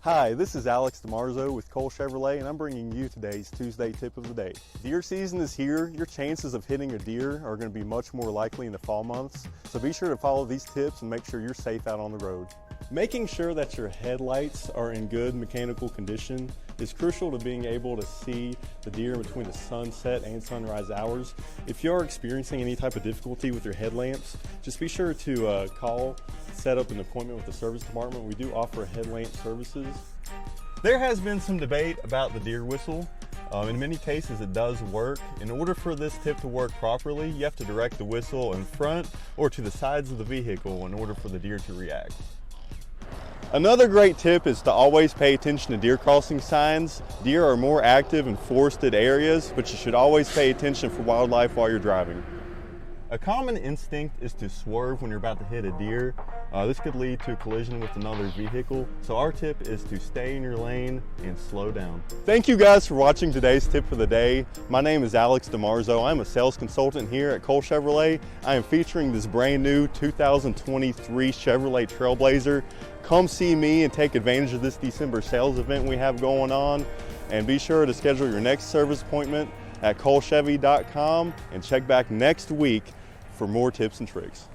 Hi, this is Alex Dimarzo with Cole Chevrolet, and I'm bringing you today's Tuesday tip of the day. Deer season is here. Your chances of hitting a deer are going to be much more likely in the fall months, so be sure to follow these tips and make sure you're safe out on the road. Making sure that your headlights are in good mechanical condition is crucial to being able to see the deer between the sunset and sunrise hours. If you are experiencing any type of difficulty with your headlamps, just be sure to set up an appointment with the service department. We do offer headlamp services. There has been some debate about the deer whistle. In many cases it does work. In order for this tip to work properly, you have to direct the whistle in front or to the sides of the vehicle in order for the deer to react. Another great tip is to always pay attention to deer crossing signs. Deer are more active in forested areas, but you should always pay attention for wildlife while you're driving. A common instinct is to swerve when you're about to hit a deer. This could lead to a collision with another vehicle. So our tip is to stay in your lane and slow down. Thank you guys for watching today's tip for the day. My name is Alex Dimarzo. I'm a sales consultant here at Cole Chevrolet. I am featuring this brand new 2023 Chevrolet Trailblazer. Come see me and take advantage of this December sales event we have going on. And be sure to schedule your next service appointment at colechevy.com and check back next week for more tips and tricks.